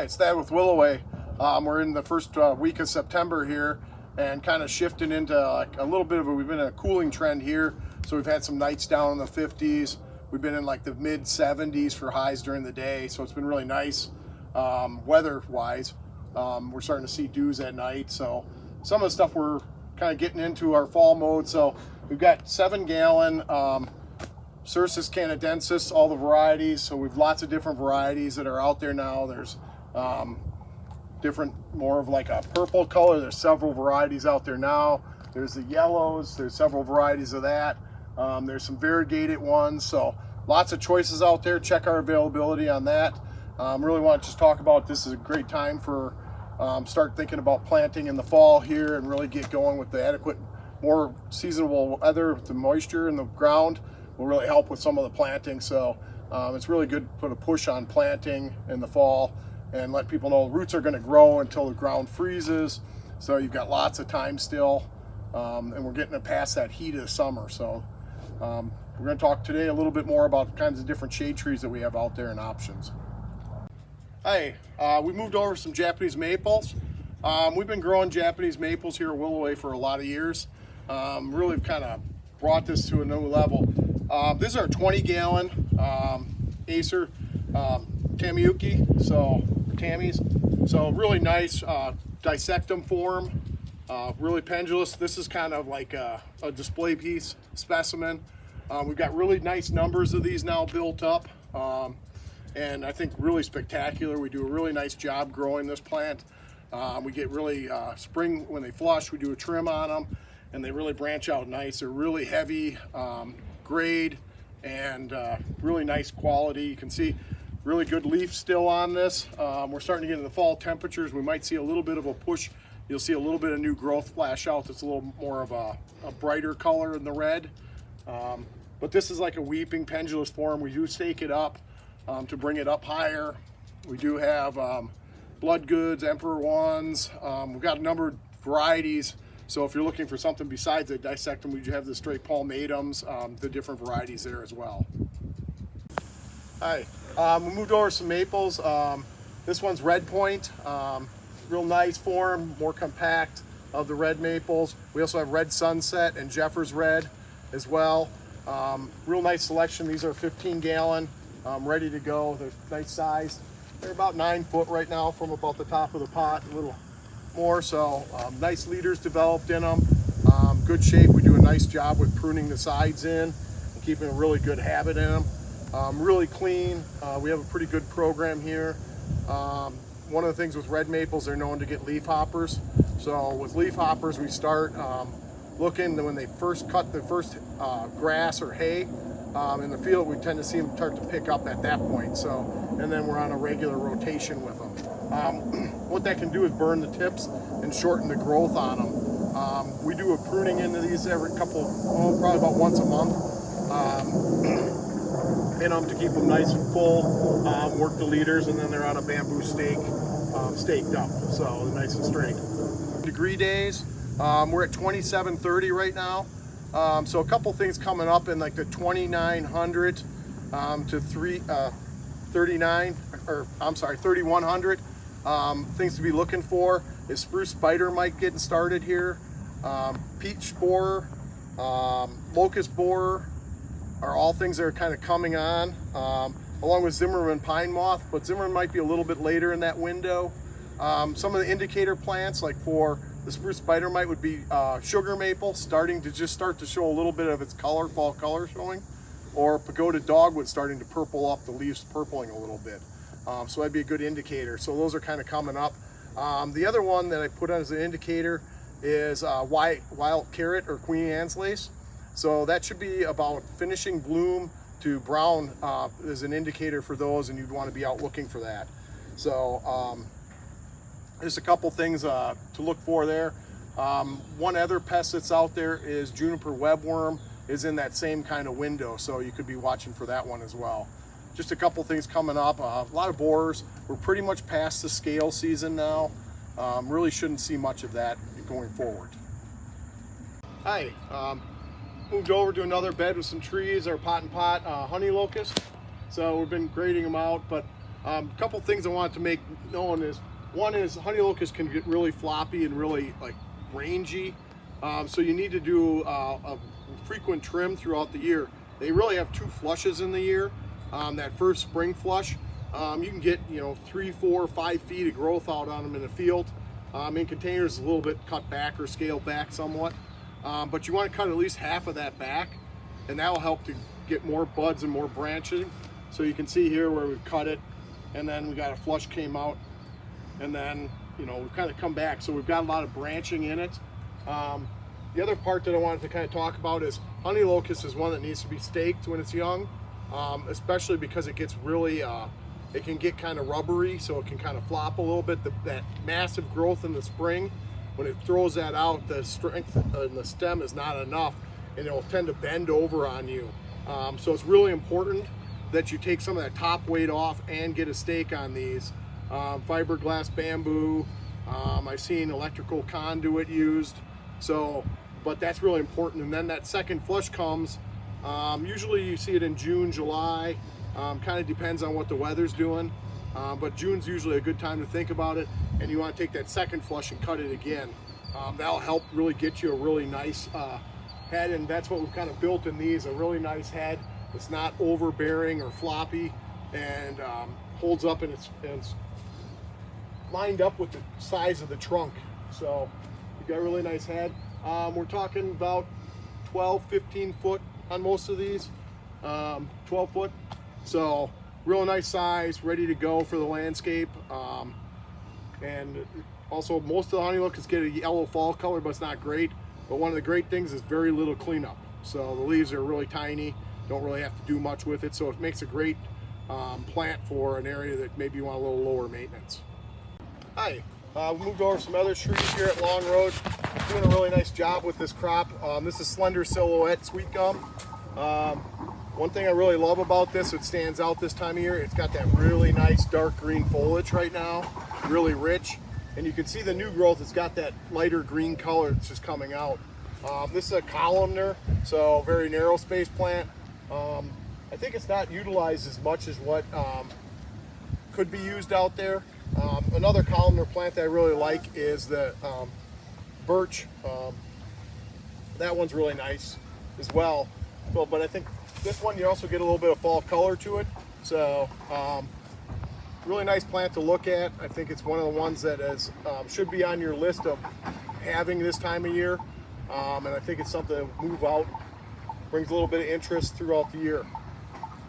It's Thad with Willoway. We're in the first week of September here and kind of shifting into like a little bit of we've been in a cooling trend here. So we've had some nights down in the 50s. We've been in like the mid 70s for highs during the day. So it's been really nice weather wise. We're starting to see dews at night. So some of the stuff we're kind of getting into our fall mode. So we've got 7-gallon Cercis canadensis, all the varieties. So we've lots of different varieties that are out there now. There's different, more of like a purple color. There's several varieties out there now. There's the yellows. There's several varieties of that. There's some variegated ones. So lots of choices out there. Check our availability on that. Really want to just talk about this is a great time for start thinking about planting in the fall here and really get going with the adequate, more seasonable weather. The moisture in the ground will really help with some of the planting. So it's really good to put a push on planting in the fall and let people know the roots are going to grow until the ground freezes. So you've got lots of time still, and we're getting past that heat of the summer. So we're going to talk today a little bit more about kinds of different shade trees that we have out there and options. Hey, we moved over some Japanese maples. We've been growing Japanese maples here at Willoway for a lot of years. Really kind of brought this to a new level. These are 20-gallon Acer Tamiyuki, so Tammys. So really nice dissectum form, really pendulous. This is kind of like a display piece specimen. We've got really nice numbers of these now built up. And I think really spectacular. We do a really nice job growing this plant. We get really spring when they flush, we do a trim on them and they really branch out nice. They're really heavy grade and really nice quality. You can see really good leaf still on this. We're starting to get into the fall temperatures. We might see a little bit of a push. You'll see a little bit of new growth flash out that's a little more of a brighter color in the red. But this is like a weeping pendulous form. We do stake it up to bring it up higher. We do have blood goods, emperor ones. We've got a number of varieties. So if you're looking for something besides a dissectum, we do have the straight palmatums, the different varieties there as well. Hi, we moved over some maples. This one's Red Point, real nice form, more compact of the red maples. We also have Red Sunset and Jeffers Red as well. Real nice selection. These are 15-gallon. Ready to go. They're nice size. They're about 9 foot right now from about the top of the pot, a little more. So nice leaders developed in them. Good shape. We do a nice job with pruning the sides in and keeping a really good habit in them. Really clean. We have a pretty good program here. One of the things with red maples, they're known to get leaf hoppers. So with leaf hoppers, we start looking when they first cut the first grass or hay in the field. We tend to see them start to pick up at that point. So, and then we're on a regular rotation with them. What that can do is burn the tips and shorten the growth on them. We do a pruning into these every couple, probably about once a month, in them to keep them nice and full. Work the leaders, and then they're on a bamboo stake, staked up, so nice and straight. Degree days, we're at 2730 right now. So a couple things coming up in like the 2900 to 3100. Things to be looking for is spruce spider mite getting started here. Peach borer, locust borer are all things that are kind of coming on, along with Zimmerman pine moth, but Zimmerman might be a little bit later in that window. Some of the indicator plants, like for the spruce spider mite, would be sugar maple, starting to show a little bit of its color, fall color showing, or pagoda dogwood starting to purple up, the leaves purpling a little bit. So that'd be a good indicator. So those are kind of coming up. The other one that I put as an indicator is wild carrot or Queen Anne's lace. So that should be about finishing bloom to brown as an indicator for those, and you'd want to be out looking for that. So just a couple things to look for there. One other pest that's out there is juniper webworm, is in that same kind of window, so you could be watching for that one as well. Just a couple things coming up. A lot of borers. We're pretty much past the scale season now. Really shouldn't see much of that going forward. Hi, moved over to another bed with some trees, our pot and pot honey locust. So we've been grading them out, but Couple things I want to make known is, one is honey locust can get really floppy and really like rangy. So you need to do a frequent trim throughout the year. They really have 2 flushes in the year. That first spring flush, you can get 3, 4, 5 feet of growth out on them in the field. In containers, a little bit cut back or scaled back somewhat. But you want to cut at least half of that back, and that will help to get more buds and more branching. So you can see here where we've cut it, and then we got a flush came out, and then we've kind of come back. So we've got a lot of branching in it. The other part that I wanted to kind of talk about is honey locust is one that needs to be staked when it's young, especially because it gets really, it can get kind of rubbery, so it can kind of flop a little bit. That massive growth in the spring, when it throws that out, the strength in the stem is not enough, and it will tend to bend over on you. So it's really important that you take some of that top weight off and get a stake on these. Fiberglass bamboo, I've seen electrical conduit used, but that's really important. And then that second flush comes, usually you see it in June, July, kind of depends on what the weather's doing, but June's usually a good time to think about it, and you want to take that second flush and cut it again. That'll help really get you a really nice head, and that's what we've kind of built in these, a really nice head. It's not overbearing or floppy, and holds up, and it's lined up with the size of the trunk. So you've got a really nice head. We're talking about 12, 15 foot on most of these, 12 foot. So real nice size, ready to go for the landscape. And also most of the honey locusts get a yellow fall color, but it's not great. But one of the great things is very little cleanup. So the leaves are really tiny, don't really have to do much with it. So it makes a great plant for an area that maybe you want a little lower maintenance. Hi, we moved over some other trees here at Long Road. Doing a really nice job with this crop. This is Slender Silhouette Sweet Gum. One thing I really love about this, it stands out this time of year, it's got that really nice dark green foliage right now, really rich. And you can see the new growth, it's got that lighter green color that's just coming out. This is a columnar, so very narrow space plant. I think it's not utilized as much as what could be used out there. Another columnar plant that I really like is the birch. That one's really nice as well. But I think this one, you also get a little bit of fall color to it. So really nice plant to look at. I think it's one of the ones that should be on your list of having this time of year. And I think it's something that will move out, brings a little bit of interest throughout the year.